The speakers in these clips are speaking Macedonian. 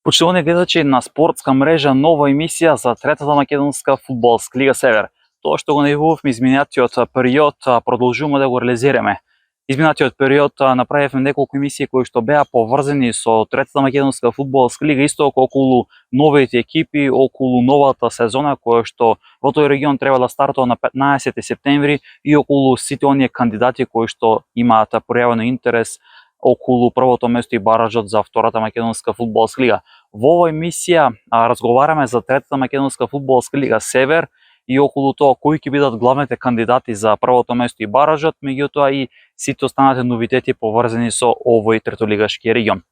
Почитувани гледачи на спортска мрежа, нова емисија за третата македонска фудбалска лига Север. Тоа што го најавувавме изминатиот период продолжуваме да го реализираме. Изминатиот период направивме неколку емисии кои што беа поврзани со третата македонска фудбалска лига, исто околу новите екипи, околу новата сезона која што во тој регион треба да стартува на 15 септември и околу сите оние кандидати кои што имаат пројавено интерес околу првото место и баражот за втората македонска фудбалска лига. Во оваа емисија разговараме за третата македонска фудбалска лига Север и околу тоа кои ќе бидат главните кандидати за првото место и баражот, меѓутоа и сите останати новитети поврзани со овој третолигашки регион.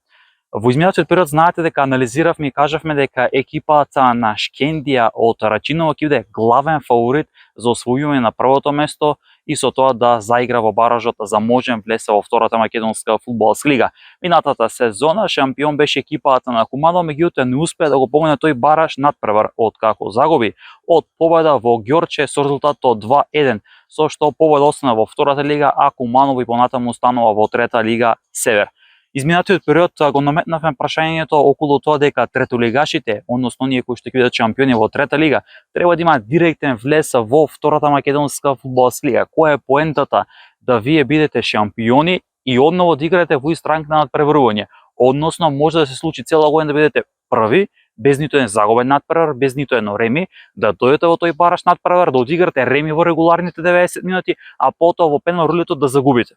Во изминатиот период знаете дека анализиравме и кажавме дека екипата на Шкендија од Рачиново ќе биде главен фаворит за освојување на првото место и со тоа да заигра во баражот за можен влез во втората македонска фудбалска лига. Минатата сезона шампион беше екипата на Куманово, меѓутоа не успеа да го помине тој бараж надпревар од како загуби од победа во Ѓорче со резултатот 2-1, со што победа остана во втората лига, а Куманово и понатаму останува во трета лига Север. Изминатиот период го наметнавме прашањето околу тоа дека третолигашите, односно оние кои што ќе бидат шампиони во трета лига, треба да имаат директен влез во втората македонска фудбалска лига. Која е поентата да вие бидете шампиони и одново да играте во ист ранг на надпреварување? Односно може да се случи цела година да бидете први, без ниту еден загубен надпревар, без ниту едно реми, да дојдете во тој бараж надпревар, да одиграте реми во регуларните 90 минути, а потоа во пенал рулетот да загубите.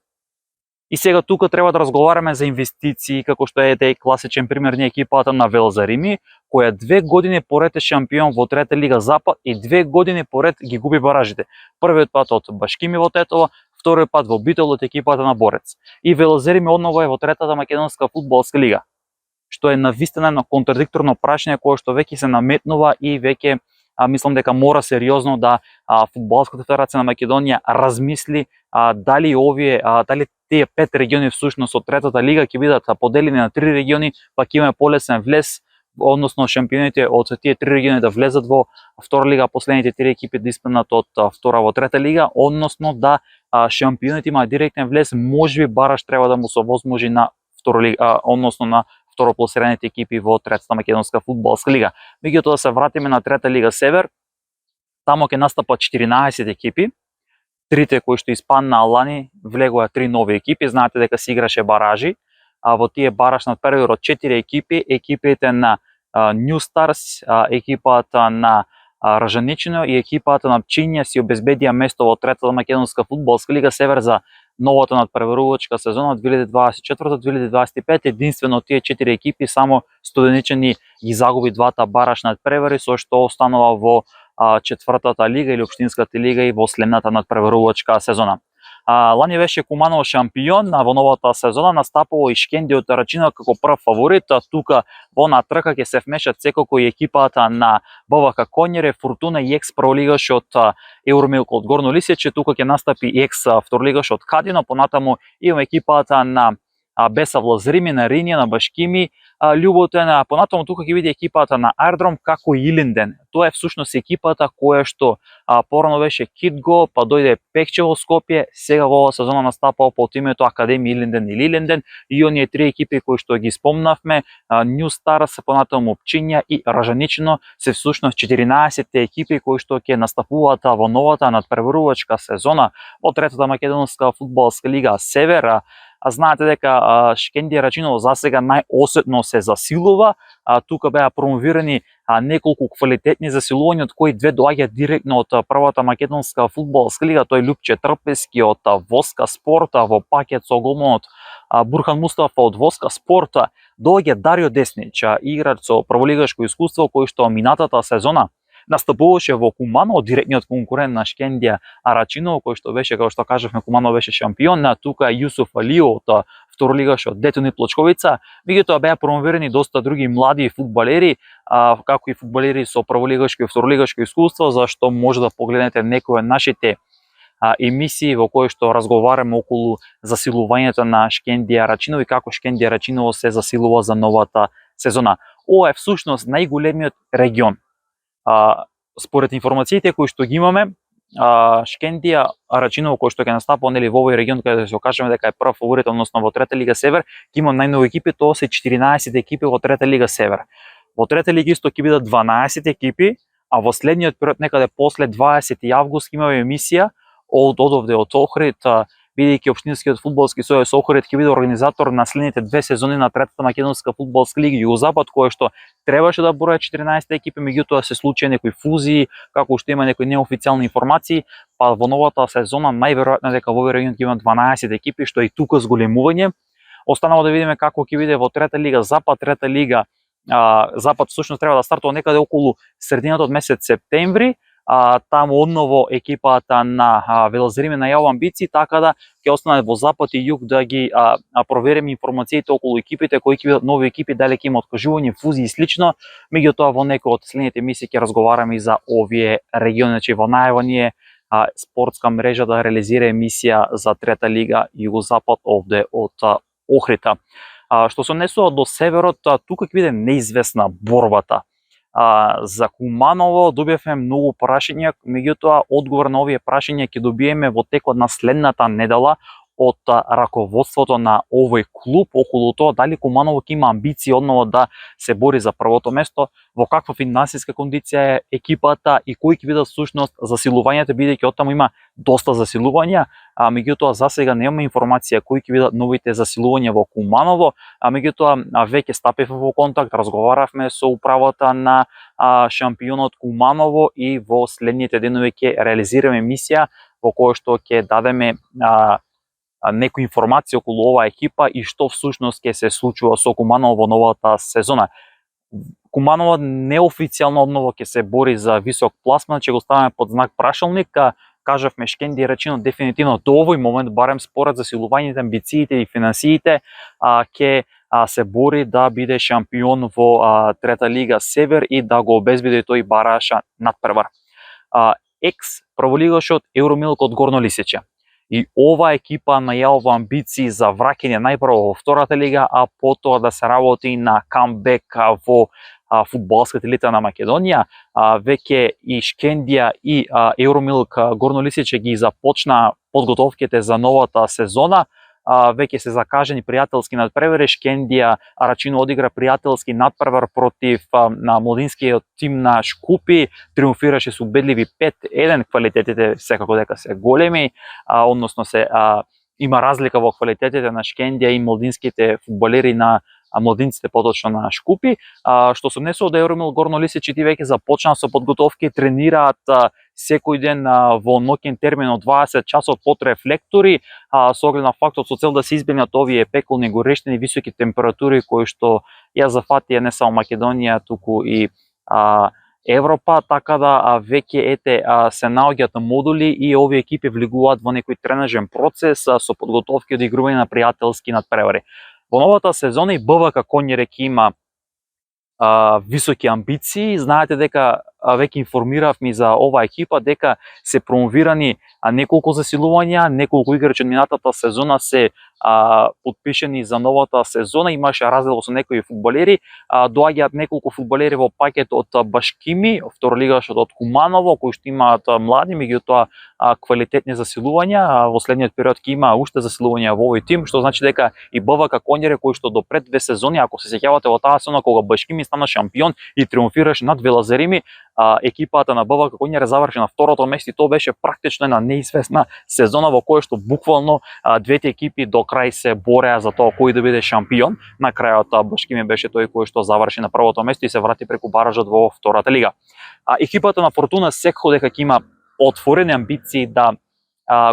И сега тука треба да разговараме за инвестиции, како што е тај класичен пример на екипата на Велзарими, која 2 години поред е шампион во трета лига Запад и 2 години поред ги губи баражите. Првиот пат од Башкими во Тетово, вториот пат во Битол од екипата на Борец. И Велзарими одново е во третата македонска фудбалска лига, што е навистина едно контрадикторно прашање кое што веќе се наметнува и веќе мислам дека мора сериозно да фудбалската федерација на Македонија размисли дали овие дали тие 5 региони всушност од третата лига ќе бидат поделени на 3 региони, па ќе имаме полесен влез, односно шампионите од тие 3 региони да влезат во втора лига, последните 3 екипи да испаднат од втора во трета лига, односно да шампионите имаат директен влез, можеби бараш треба да му се овозможи на втора лига, односно на второпласираните екипи во третата македонска фудбалска лига. Меѓутоа да се вратиме на трета лига Север, тамо ќе настапат 14 екипи. Трите кои што испаднаа лани влегоа 3 нови екипи. Знаете дека се играше баражи, во тие бараж надпревар од 4 екипи, екипите на New Stars, екипата на Ражаничино и екипата на Пчиња си обезбедија место во третата македонска фудбалска лига Север за новата надпреварувачка сезона 2024-2025. Единствено тие 4 екипи само Студеничани ги загуби двата бараж надпревари, со што останува во четвртата лига или општинската лига и во следната надпреварувачка сезона. Лани беше Куманово шампион, во новата сезона настапува и Шкендија од Рачиново како прв фаворит. Тука во на трка ќе се вмешат секако и екипата на БВК Конјере, Фортуна и екс прволигаш од Евромилко од Горно Лисиче. Тука ќе настапи екс второлигаш од Кадино, понатаму имаме екипата на Беса Влазрими, на Ринија, на Башкими, Љуботен, понатаму тука ќе биде екипата на Аеродром, како и Илинден. Тоа е всушност екипата која што порано беше Китго, па дојде Пекчево Скопје, сега во оваа сезона настапува под името Академија Илинден или Илинден, и оние 3 екипи кои што ги спомнавме, New Stars, понатаму Пчиња и Ражаничино, се всушност 14 екипи кои што ќе настапуваат во новата надпреварувачка сезона во третата македонска фудбалска лига Север. Знаете дека Шкендија Рачиново засега најосетно се засилува. Тука беа промовирани неколку квалитетни засилувања, од кои 2 доаѓаат директно од првата македонска фудбалска лига. Тој Лупче Трпески од Воска Спорта во пакет со голманот Бурхан Мустафа од Воска Спорта. Доаѓа Дарио Деснич, играч со прволигашко искуство, кој што минатата сезона настапуваше во Куманово, директниот конкурент на Шкендија Рачиново, кој што беше, како што кажавме, Куманово беше шампион. Тука Јусуф Алио од второлигаш од Детон и Плочковица. Меѓутоа беа промовирани доста други млади фудбалери, како и фудбалери со прволигашко и второлигашко искуство, за што може да погледнете некои од нашите емисии во кои што разговараме околу засилувањето на Шкендија Рачиново и како Шкендија Рачиново се засилува за новата сезона. Ова е всушност најголемиот регион. Според информациите кои што ги имаме, Шкендија Рачиново кој што ќе настапува нели во овој регион каде се окажеме дека е прв фаворит, односно во Трета лига Север, ќе има најнови екипи, тоа се 14 екипи во Трета лига Север. Во Трета лига исто ќе бидат 12 екипи, а во следниот период некаде после 20 август ќе имаме емисија од овде од Охрид, бидејќи општинскиот фудбалски сојуз Охрид ќе биде организатор на следните две сезони на Третата македонска фудбалска лига Југозапад, која што требаше да броја 14 екипи, меѓутоа се случија некои фузии, како што има некои неофицијални информации, па во новата сезона најверојатно дека во овој регион ќе има 12 екипи, што е и тука зголемување. Останало да видиме како ќе биде во Трета лига Запад. Трета лига Запад всушност треба да стартува некаде околу средината од месец септември. Таму одново екипата на Велозариме најавува амбиции, така да ќе остане во Запад и Југ да ги провериме информациите околу екипите, кои ќе бидат нови екипи, дали ќе има откажување, фузии и слично. Меѓутоа во некои од следните емисии ќе разговараме и за овие региони. Значи во најава ни е спортска мрежа да реализира емисија за Трета лига Југозапад овде од Охрита. Што се однесува до северот, тука ќе биде неизвестна борбата. За Куманово добивме многу прашања, меѓутоа одговор на овие прашања ќе добиеме во текот на следната недела од раководството на овој клуб околу тоа дали Куманово ќе има амбиции одново да се бори за првото место, во каква финансиска кондиција е екипата и кои ќе бидат всушност засилувањата, бидејќи оттаму има доста засилувања, меѓутоа за сега немаме информација кои ќе бидат новите засилувања во Куманово, меѓутоа веќе стапивме во контакт, разговаравме со управата на шампионот Куманово и во следните денови ќе реализираме емисија во која што ќе дадеме некои информации околу оваа екипа и што всушност ќе се случува со Куманово во новата сезона. Куманово неофицијално одново ќе се бори за висок пласман, ќе го ставаме под знак прашалник. Кажавме Шкендија Рачино дефинитивно до овој момент, барем според засилувањето, амбициите и финансиите, ќе се бори да биде шампион во Трета лига Север и да го обезбеди тој бараш надпревар. Екс прволигашот Евромилк од Горно Лисиче. И ова екипа најавува амбиции за враќање најпрво во втората лига, а потоа да се работи на камбек во фудбалската елита на Македонија. Веќе и Шкендија и Евромилк Горно Лисиче ги започна подготовките за новата сезона. Веќе се закажани пријателски надпревари. Шкендија Рачино одигра пријателски надпревар против на младинскиот тим на Шкупи, триумфираше со убедливи 5-1, квалитетите секако дека се големи, односно се има разлика во квалитетите на Шкендија и младинските фудбалери на младинците поточно на Шкупи. Што се однесува до Евромилк Горно Лисиче, ти веќе започнаа со подготовки, тренираат секој ден во ноќен термин од 20 часот под рефлектори, со оглед на фактот со цел да се избегнат овие пеколни горештини високи температури кои што ја зафатија не само Македонија, туку и Европа, така да веќе се наоѓаат модули и овие екипи влегуваат во некој тренажен процес со подготовки од игрување на пријателски надпревари. Во новата сезона и БВК Конјере ќе има високи амбиции. Знаете дека веќе информиравме за оваа екипа дека се промовирани неколку засилувања, неколку играчи од минатата сезона се подпишани за новата сезона, имаше раздел со некои фудбалери, доаѓаат неколку фудбалери во пакет од Башкими, второлигашот од Куманово, кои што имаат млади, меѓутоа квалитетни засилувања. Во следниот период ќе има уште засилувања во овој тим, што значи дека и БВК Конјере, кој што до пред две сезони, ако се сеќавате во таа сезона кога Башкими стана шампион и триумфираше над Велозарими, екипата на БВК Конјере заврши на второто место и тоа беше практично една неизвестна сезона во која што буквално двете екипи до крај се бореа за тоа кој да биде шампион. На крајот Башкими беше тој кој што заврши на првото место и се врати преку баражот во втората лига. Екипата на Фортуна секако дека ќе има отворени амбиции да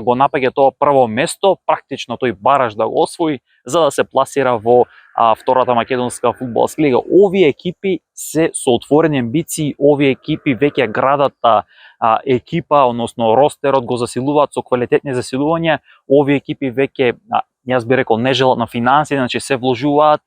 го напаѓа тоа прво место, практично тој бараж да го освои, за да се пласира во втората македонска фудбалска лига. Овие екипи се со отворени амбиции, овие екипи веќе градат екипа, односно ростерот го засилуваат со квалитетни засилувања. Овие екипи веќе, јас би рекол, не желат на финансии, значи се вложуваат,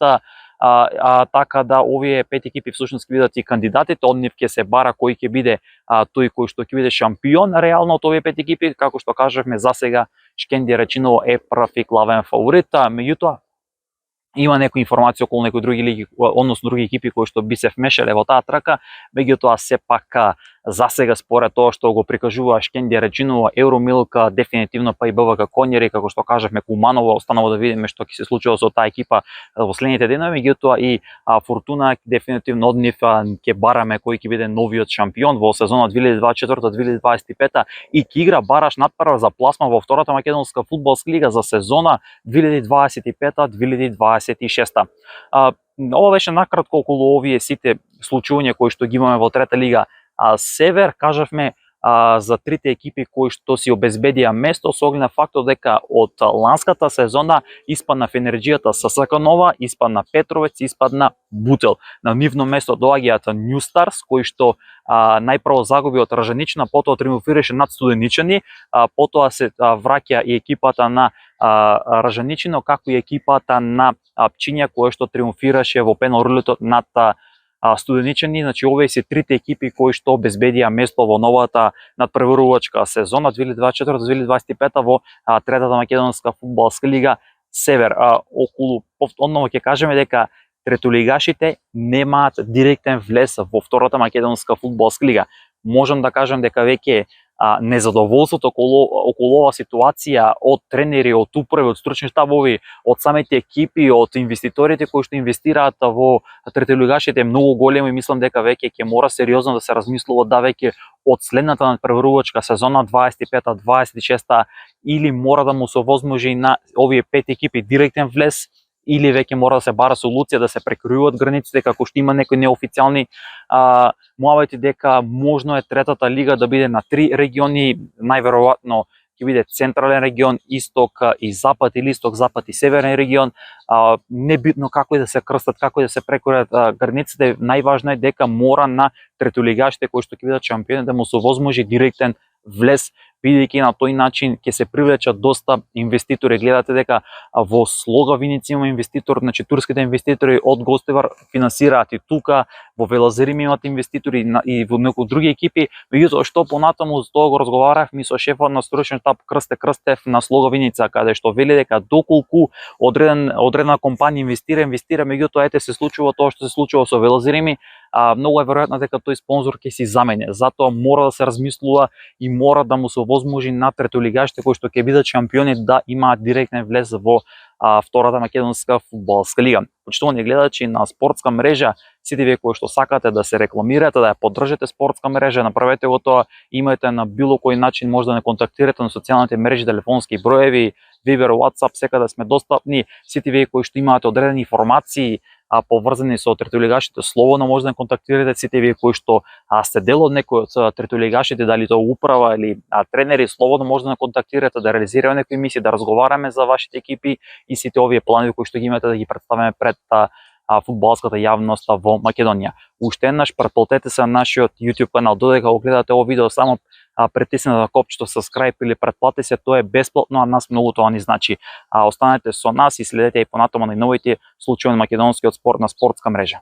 така да овие пет екипи всушност ќе бидат и кандидатите, од нив ќе се бара кој ќе биде тој кој што ќе биде шампион реално од овие пет екипи. Како што кажавме, за сега Шкендија Рачиново е прв и главен фаворит, меѓутоа има некои информации околу некои други лиги, односно други екипи кои што би се вмешале во таа трака, меѓутоа сепак засега според тоа што го прикажува Шкендија Реджинова, Евромилка, дефинитивно па и БВК Конјери, како што кажавме Куманова, останало да видиме што ќе се случува со таа екипа во следните денови, меѓутоа и Фортуна дефинитивно од нив ќе бараме кој ќе биде новиот шампион во сезона 2024-2025 и ќе игра бараш надпрва за пласма во втората македонска фудбалска лига за сезона 2025-2026. Ова беше накратко околу овие сите случувања кои што ги имаме во трета лига Север. Кажавме за трите екипи кои што си обезбедија место со оглед на фактот дека од ланската сезона испадна Фенерџијата ССК Нова, испадна Петровец, испадна Бутел. На нивно место доаѓаат Нью Старс, кои што најпрво загуби од Раженична, потоа триумфираше над Студеничани, потоа се враќа и екипата на Раженичино, како и екипата на Пчиња, која што триумфираше во пенал рулетот над Студеничани. Значи овие се трите екипи кои што обезбедија место во новата надпреварувачка сезона 2024-2025 во третата македонска фудбалска лига Север. Околу одново ќе кажеме дека третолигашите немаат директен влез во втората македонска фудбалска лига. Можам да кажам дека веќе незадоволството околу ова ситуација од тренери, од управи, од стручни штабови, од самите екипи, од инвеститорите кои што инвестираат во третолигашите е многу големо и мислам дека веќе ќе мора сериозно да се размислува да веќе од следната надпреварувачка сезона 25-26 или мора да му се овозможи на овие пет екипи директен влез, или веќе мора да се бара солуција да се прекројуваат границите, како што има некои неофицијални муабети дека можно е третата лига да биде на 3 региони, најверојатно ќе биде централен регион, исток и запад, или исток, запад и северен регион. Небитно како и да се крстат, како и да се прекројат границите, најважно е дека мора на третолигашите кои што ќе бидат шампиони да му се овозможи директен влез, бидејќи на тој начин ќе се привлечат доста инвеститори. Гледате дека во Слога Виница има инвеститор, значи турските инвеститори од Гостивар финансираат и тука, во Велазарим имат инвеститори и во некои други екипи, меѓутоа што понатаму за тоа го разговаравме со шефот на стручен штаб Крсте Крстев на Слога Виница, каде што вели дека доколку одредена компанија инвестира, меѓутоа ете се случува тоа што се случува со Велазарими, многу е веројатно дека тој спонзор ќе си замени. Затоа мора да се размислува и мора да му се овозможи на третолигашите кои што ќе бидат шампиони да имаат директен влез во втората македонска фудбалска лига. Почитувани гледачи на спортска мрежа, сите вие кои што сакате да се рекламирате, да ја поддржите спортска мрежа, направете го тоа, имајте на било кој начин, може да не контактирате на социјалните мрежи, телефонски броеви, Viber, WhatsApp, секаде сме достапни. Сите вие кои што имаате одредени информации поврзани со третолигашите, слободно може да контактирате. Сите вие кои што сте дел од некој од третолигашите, дали тоа управа или тренери, слободно може да контактирате, да реализираме некои емисии, да разговараме за вашите екипи и сите овие планови кои што ги имате да ги представиме пред фудбалската јавност во Македонија. Уште еднаш претплатете се на нашиот YouTube канал, додека го гледате ово видео, само притиснете на копчето subscribe или претплати се, тоа е бесплатно, а нас многу тоа ни значи. Останете со нас и следете и понатаму на новите случаи на македонскиот спорт на спортска мрежа.